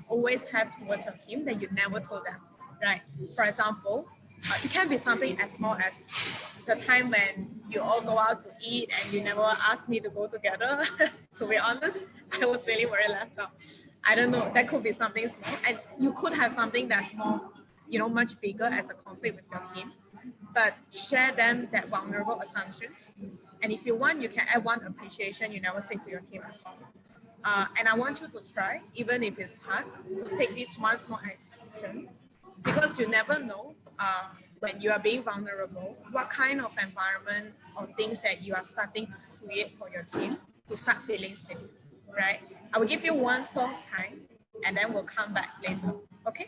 always have towards your team that you never told them, right? For example, it can be something as small as the time when you all go out to eat and you never asked me to go together. To be honest, I was feeling very left out. I don't know, that could be something small, and you could have something that's more, much bigger as a conflict with your team, but share them that vulnerable assumptions. And if you want, you can add one appreciation you never say to your team as well. And I want you to try, even if it's hard, to take this one small action, because you never know when you are being vulnerable, what kind of environment or things that you are starting to create for your team to start feeling safe, right? I will give you one song's time, and then we'll come back later, okay?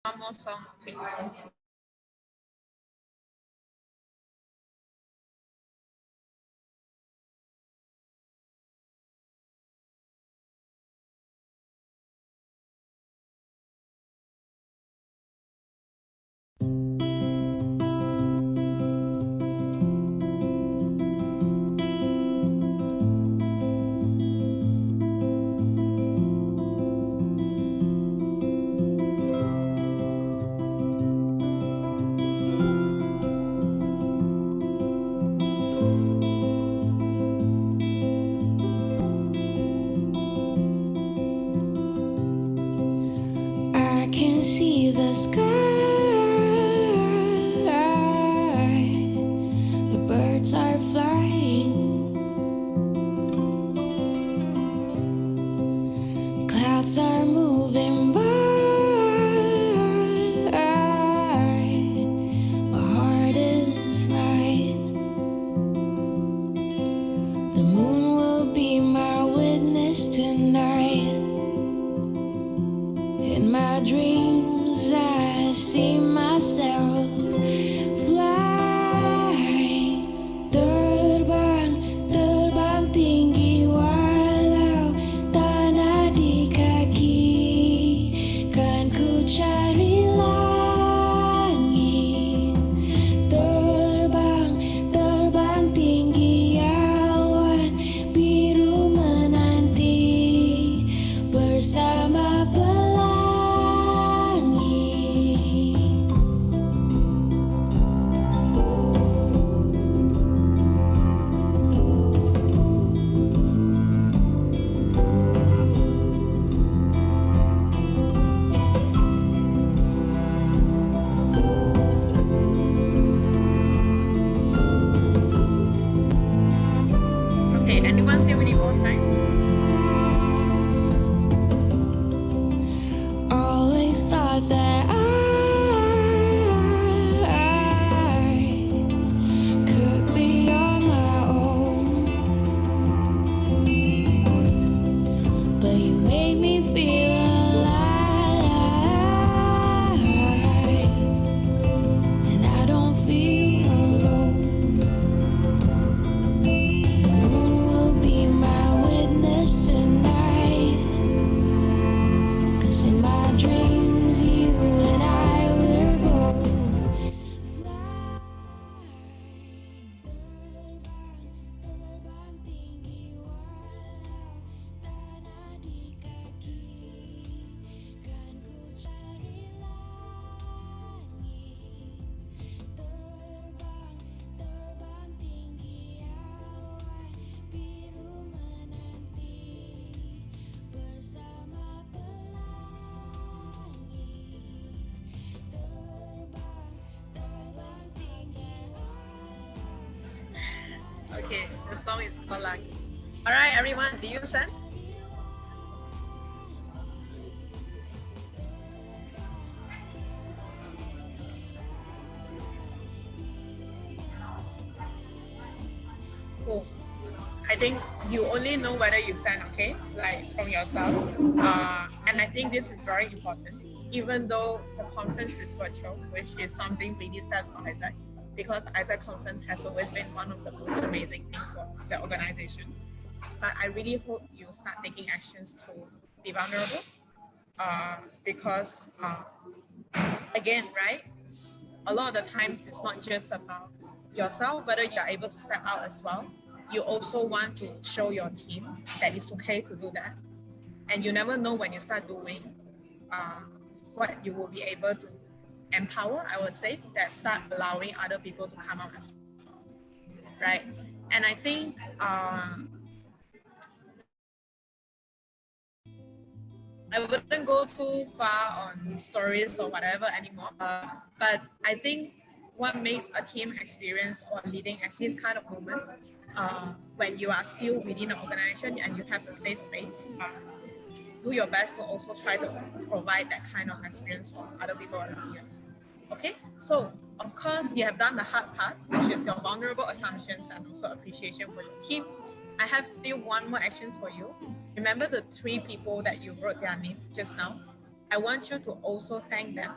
One more song, okay. everyone still we need more time. Always thought that I could be on my own, but you made me feel alive, and I don't feel alone. The moon will be my witness tonight, 'cause in my dreams you and I were both flying. Terbang tinggi walau tanah di kaki, kan ku cari langit. Terbang tinggi awan biru menanti bersama pelangi. Terbang tinggi Okay, the song is called Lucky. All right, everyone, do you send? Cool. I think you only know whether you send, okay, like from yourself. And I think this is very important, even though the conference is virtual, which is something really sad for Isaac, because Isaac conference has always been one of the most amazing things for the organization. But I really hope you start taking actions to be vulnerable, because again, right? A lot of the times it's not just about yourself, whether you're able to step out as well. You also want to show your team that it's okay to do that. And you never know when you start doing what you will be able to empower, I would say, that start allowing other people to come out as well, right? And I think I wouldn't go too far on stories or whatever anymore. But I think what makes a team experience or leading experience kind of moment when you are still within an organization and you have a safe space, do your best to also try to provide that kind of experience for other people around you as well. Okay, so of course you have done the hard part, which is your vulnerable assumptions and also appreciation for your team. I have still one more actions for you. Remember the 3 people that you wrote their names just now? I want you to also thank them.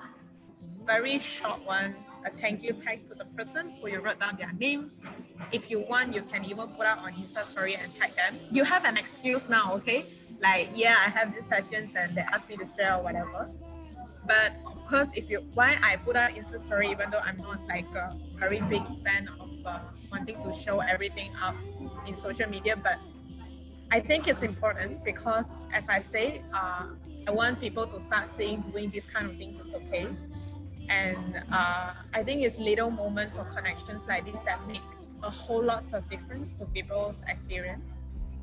Very short one, a thank you text to the person who you wrote down their names. If you want, you can even put out on Insta story and tag them. You have an excuse now, okay? Like, yeah, I have these sessions and they asked me to share or whatever. But of course, if you why I put out Insta story, even though I'm not like a very big fan of wanting to show everything up in social media, but I think it's important because, as I say, I want people to start seeing doing these kind of things is okay. And I think it's little moments or connections like this that make a whole lot of difference to people's experience.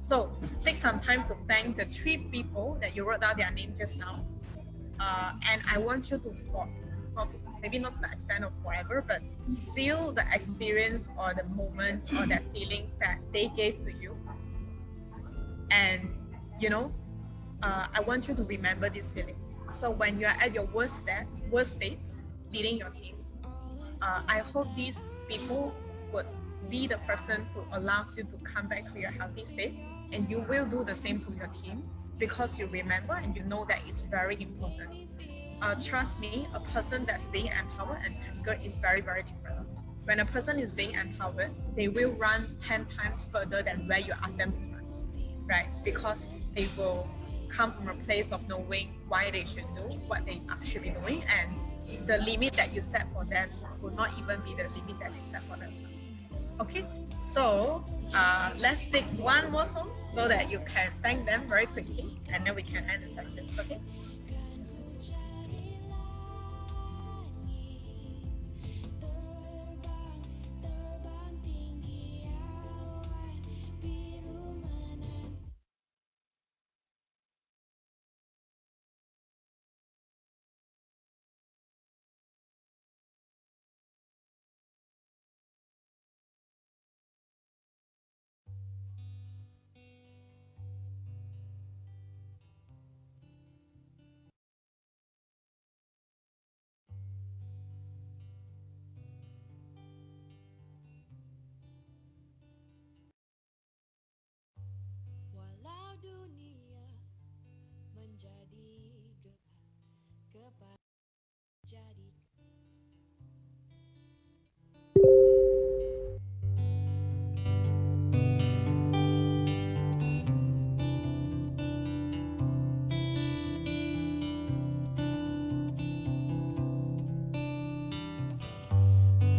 So take some time to thank the 3 people that you wrote down their name just now. And I want you to, maybe not to the extent of forever, but seal the experience or the moments or the feelings that they gave to you. And, you know, I want you to remember these feelings. So when you're at your worst state, leading your team, I hope these people would be the person who allows you to come back to your healthy state, and you will do the same to your team because you remember and you know that it's very important. Trust me, a person that's being empowered and triggered is very, very different. When a person is being empowered, they will run 10 times further than where you ask them to run, right? Because they will come from a place of knowing why they should do what they should be doing, and the limit that you set for them will not even be the limit that they set for themselves. Okay, so let's take one more song so that you can thank them very quickly, and then we can end the sessions. Okay.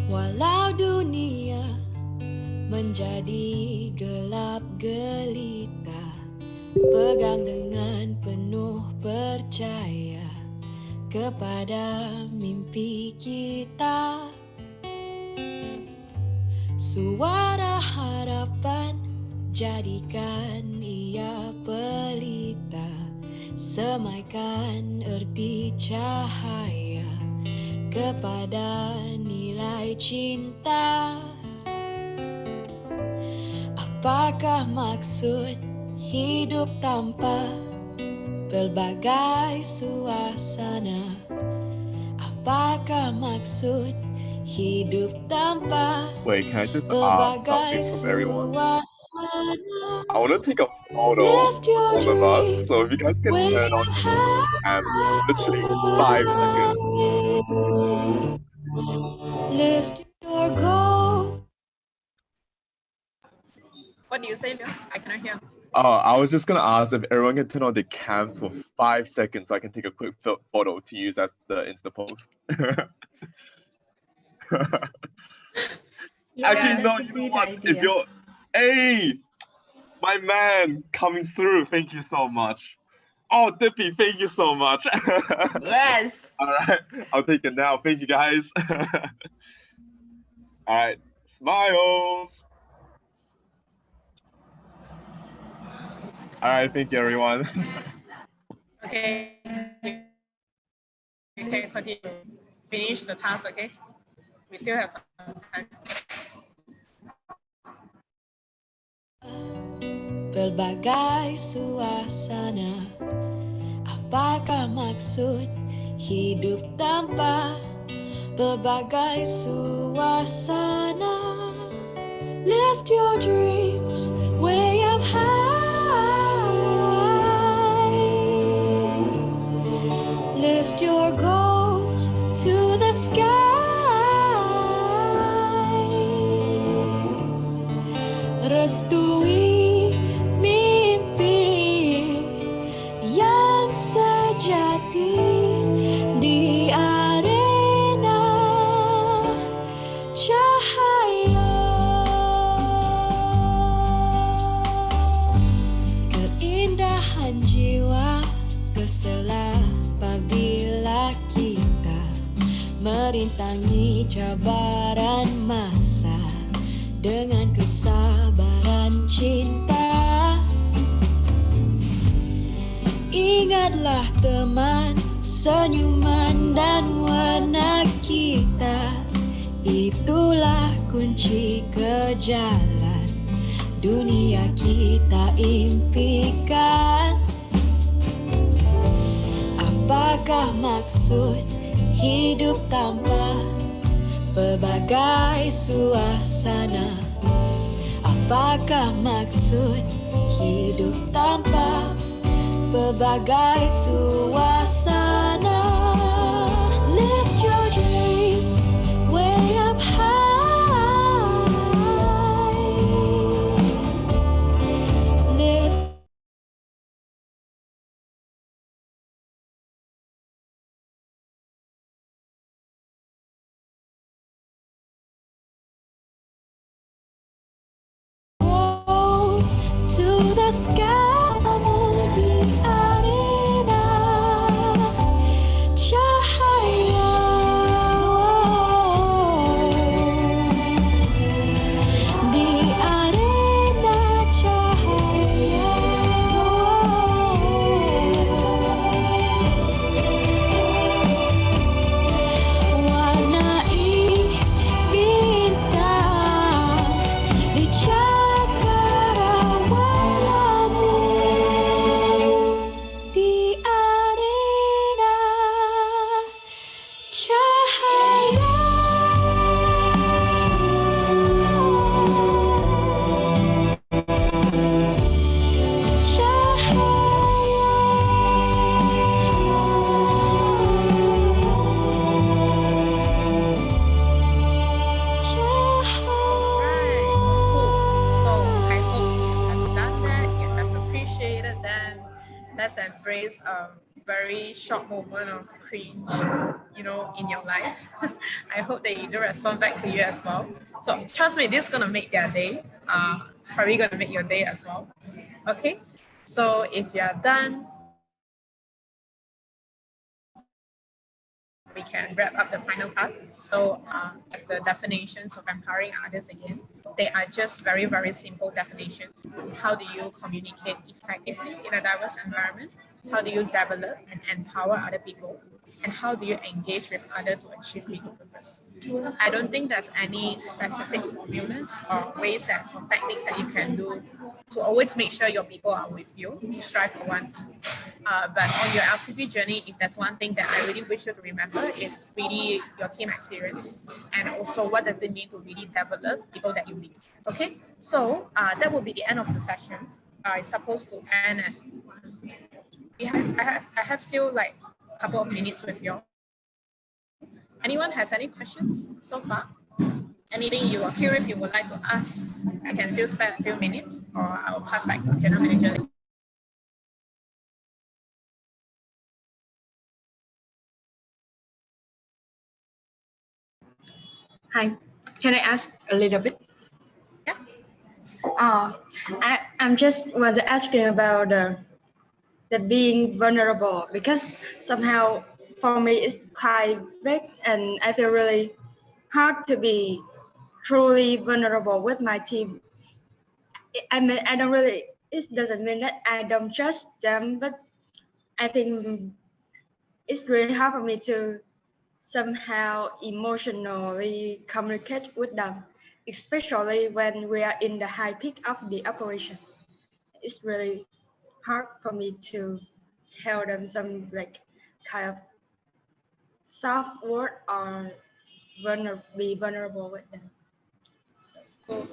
Walau dunia menjadi gelap gelita, pegang dengan penuh percaya kepada mimpi kita. Suara harapan jadikan ia pelita, semaikan erti cahaya kepada nilai cinta. Apakah maksud hidup tanpa pelbagai suasana? Apakah maksud hidup tanpa Wait, can I just ask pelbagai something from everyone? suasana? I want to take a photo Lift your of all of us, dreams so if you guys can way turn on up your cams for literally 5 seconds. high. Lift your goal. What do you say, Leo? I cannot hear. Oh, I was just gonna ask if everyone can turn on their cams for 5 seconds so I can take a quick photo to use as the Insta post. Yeah, Actually, no, that's a you know great what? idea. If you're, hey, my man coming through, thank you so much. Oh, Dippy, thank you so much. Yes. All right, I'll take it now. Thank you, guys. All right, smiles. All right, thank you, everyone. Okay. You can continue. Finish the task, okay? We still have some time. Pelbagai suasana, apakah maksud hidup tanpa pelbagai suasana? Lift your dreams way up high. Lift your goals to the sky. Restui mimpi yang sejati di arena cahaya. Keindahan jiwa keselah apabila kita merintangi cabaran masa dengan kesabaran cinta. Ingatlah teman, senyuman dan warna kita, itulah kunci ke jalan dunia kita impikan. Apakah maksud hidup tanpa pelbagai suasana? Apakah maksud hidup tanpa pelbagai suasana? Lift your dreams way up high. Lift goals to the sky. Di arena cahaya. Di arena cahaya. Warnai bintang di cakrawalamu. let's embrace a very short moment of cringe, in your life. I hope they do respond back to you as well. So trust me, this is gonna make their day. It's probably gonna make your day as well. Okay. So if you are done, we can wrap up the final part. So the definitions of empowering others again, they are just very, very simple definitions. How do you communicate effectively in a diverse environment? How do you develop and empower other people? And how do you engage with others to achieve bigger purpose? I don't think there's any specific formulas or ways or techniques that you can do to always make sure your people are with you to strive for one thing. But on your LCP journey, if there's one thing that I really wish you to remember is really your team experience and also what does it mean to really develop people that you lead. Okay, so that will be the end of the session. It's supposed to end at, I have still like a couple of minutes with you. Anyone has any questions so far? Anything you are curious you would like to ask? I can still spare a few minutes or I'll pass back to the general manager. Hi, can I ask a little bit? Yeah. I'm just want to ask you about the being vulnerable because somehow for me it's quite big and I feel really hard to be truly vulnerable with my team. I mean, I don't really, it doesn't mean that I don't trust them, but I think it's really hard for me to somehow emotionally communicate with them, especially when we are in the high peak of the operation. It's really hard for me to tell them some like kind of soft word or be vulnerable with them. So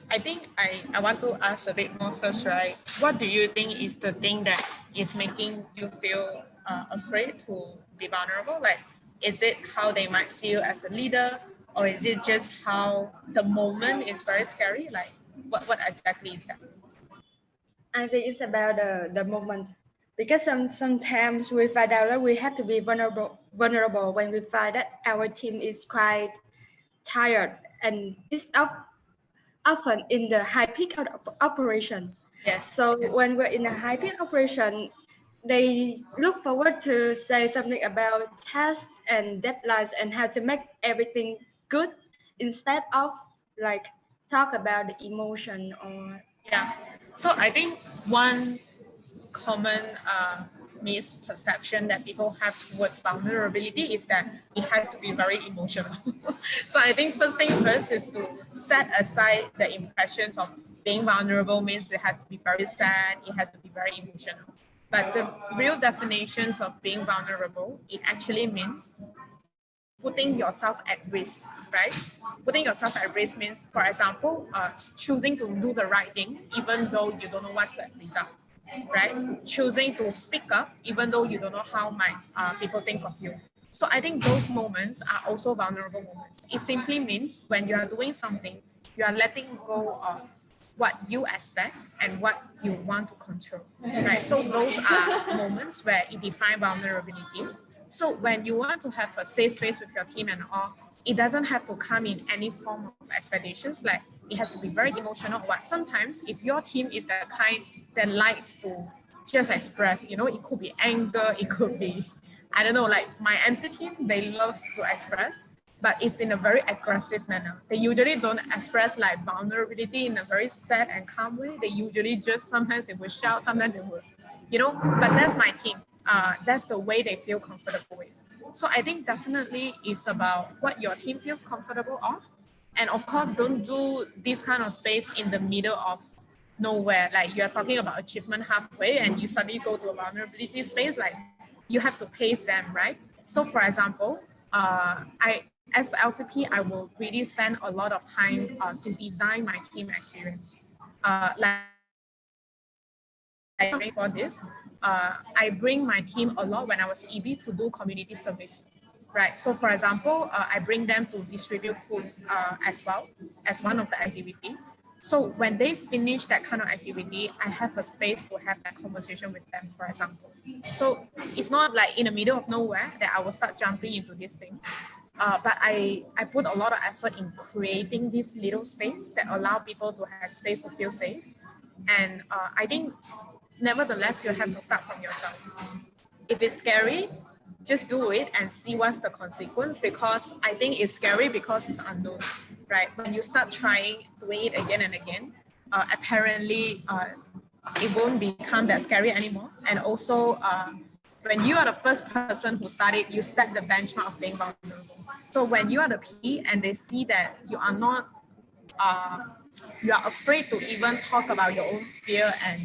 I think I want to ask a bit more first, right? What do you think is the thing that is making you feel afraid to be vulnerable? Like, is it how they might see you as a leader, or is it just how the moment is very scary? Like, what exactly is that? I think it's about the moment because sometimes we find out that we have to be vulnerable when we find that our team is quite tired and it's often in the high peak of operation. Yes. So when we're in a high peak operation, they look forward to say something about tasks and deadlines and how to make everything good instead of like talk about the emotion or Yeah. So I think one common misperception that people have towards vulnerability is that it has to be very emotional. So I think first thing first is to set aside the impression of being vulnerable means it has to be very sad, it has to be very emotional. But the real definitions of being vulnerable, it actually means putting yourself at risk, right? Putting yourself at risk means, for example, choosing to do the right thing, even though you don't know what's the result, right? Choosing to speak up, even though you don't know how might people think of you. So I think those moments are also vulnerable moments. It simply means when you are doing something, you are letting go of what you expect and what you want to control, right? So those are moments where it defines vulnerability. So when you want to have a safe space with your team and all, it doesn't have to come in any form of expectations. Like it has to be very emotional. But sometimes if your team is the kind that likes to just express, it could be anger, it could be, I don't know, like my MC team, they love to express, but it's in a very aggressive manner. They usually don't express like vulnerability in a very sad and calm way. They usually just sometimes they will shout, sometimes they will, but that's my team. That's the way they feel comfortable with. So I think definitely it's about what your team feels comfortable of. And of course, don't do this kind of space in the middle of nowhere. Like you're talking about achievement halfway and you suddenly go to a vulnerability space, like you have to pace them, right? So for example, as LCP, I will really spend a lot of time to design my team experience. For this, I bring my team a lot when I was EB to do community service, right? So for example, I bring them to distribute food as well as one of the activity. So when they finish that kind of activity, I have a space to have that conversation with them, for example. So it's not like in the middle of nowhere that I will start jumping into this thing. But I put a lot of effort in creating this little space that allow people to have space to feel safe. And I think, nevertheless, you have to start from yourself. If it's scary, just do it and see what's the consequence, because I think it's scary because it's unknown, right? When you start trying, doing it again and again, apparently it won't become that scary anymore. And also, when you are the first person who started, you set the benchmark of being vulnerable. So when you are the P and they see that you are not, you are afraid to even talk about your own fear and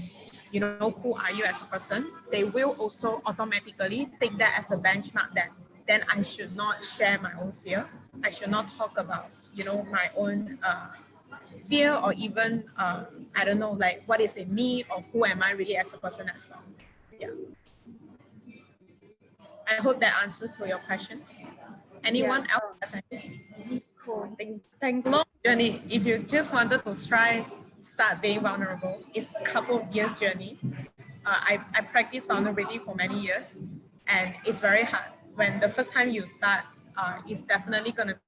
who are you as a person, they will also automatically take that as a benchmark that then I should not share my own fear. I should not talk about my own fear, or even I don't know, like what is in me, or who am I really as a person as well. Yeah. I hope that answers to your questions. Anyone else have any? Cool. Thanks. Long journey. If you just wanted to try start being vulnerable, it's a couple of years journey. I practiced vulnerability for many years, and it's very hard. When the first time you start, it's definitely gonna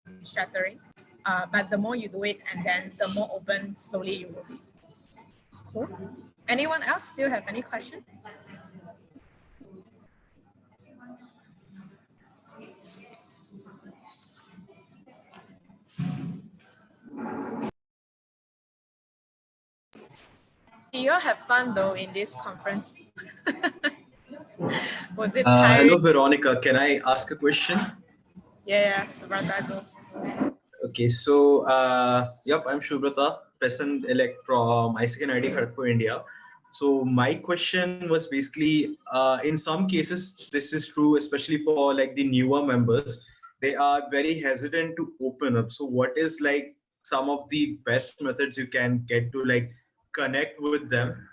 be shattering. But the more you do it, and then the more open slowly you will be. Cool. Anyone else still have any questions? Did you all have fun though in this conference? Was it tiring? Hello, Veronica. Can I ask a question? Yeah, Subrata, go. Okay, so yep, I'm Shubrata, President-elect from ICANN ID Kharagpur, India. So my question was basically, in some cases, this is true, especially for like the newer members, they are very hesitant to open up. So what is like some of the best methods you can get to like connect with them?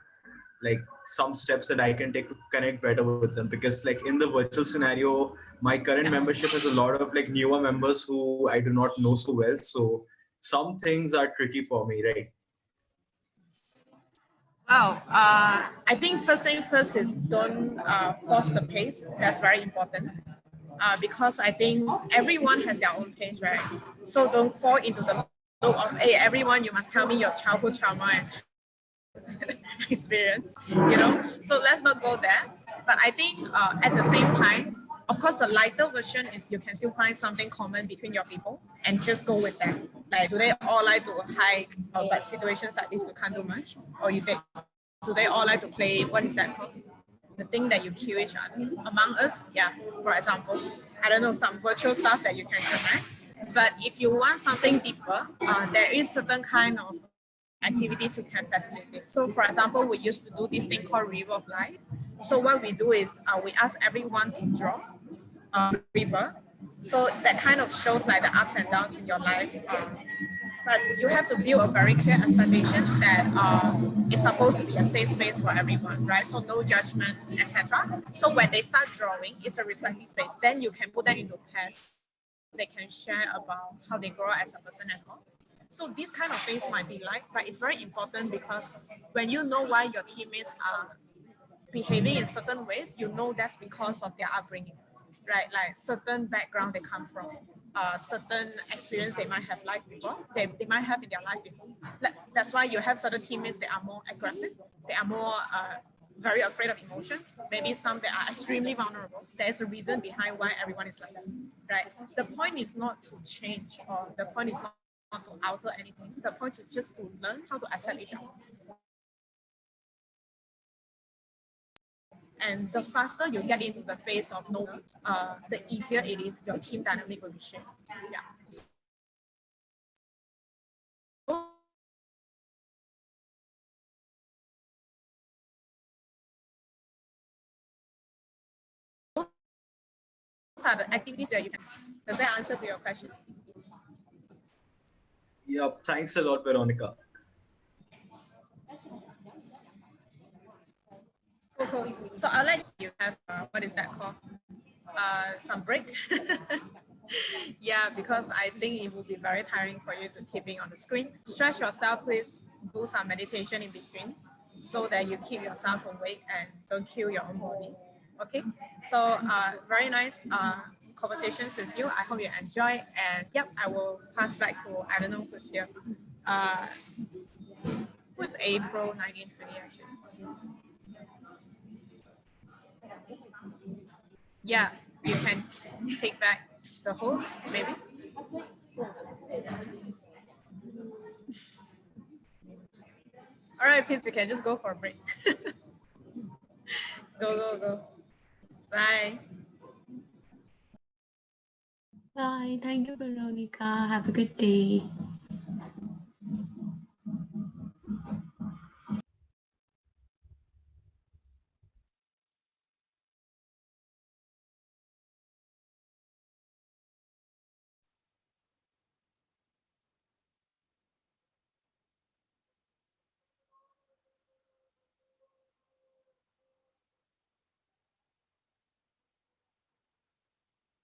Like some steps that I can take to connect better with them, because like in the virtual scenario, my current membership has a lot of like newer members who I do not know so well. So some things are tricky for me, right? Wow. I think first thing first is don't force the pace. That's very important. Because I think everyone has their own pace, right? So don't fall into the loop of, hey, everyone, you must tell me your childhood trauma and experience, So let's not go there. But I think at the same time, of course, the lighter version is you can still find something common between your people and just go with them. Like, do they all like to hike? But situations like this, you can't do much. Or do they all like to play, what is that called? The thing that you kill each other. Among Us, yeah, for example. I don't know, some virtual stuff that you can connect. But if you want something deeper, there is certain kind of activities you can facilitate. So for example, we used to do this thing called River of Life. So what we do is we ask everyone to draw a river. So that kind of shows like the ups and downs in your life. But you have to build a very clear expectations that it's supposed to be a safe space for everyone, right? So no judgment, etc. So when they start drawing, it's a reflective space. Then you can put them into pairs. They can share about how they grow as a person and all. So these kind of things might be like, but it's very important because when you know why your teammates are behaving in certain ways, you know that's because of their upbringing, right? Like certain background they come from, certain experience they might have life before, they might have in their life before. That's why you have certain teammates that are more aggressive, they are more very afraid of emotions. Maybe some that are extremely vulnerable. There's a reason behind why everyone is like that, right? The point is not to change, or the point is not to alter anything. The point is just to learn how to accept each other. And the faster you get into the phase of no, the easier it is your team dynamic will be shaped. Yeah. Those are the activities that you can. Does that answer to your questions? Yeah, thanks a lot, Veronica. Cool. So I'll let you have what is that called? Some break. Yeah, because I think it will be very tiring for you to keep being on the screen. Stretch yourself, please do some meditation in between so that you keep yourself awake and don't kill your own body. Okay, so very nice conversations with you. I hope you enjoy, and yep, I will pass back to, I don't know who's here. Who's April 1920 actually? Yeah, you can take back the host, maybe. All right, peeps, we can just go for a break. Go. Bye. Bye. Thank you, Veronica. Have a good day.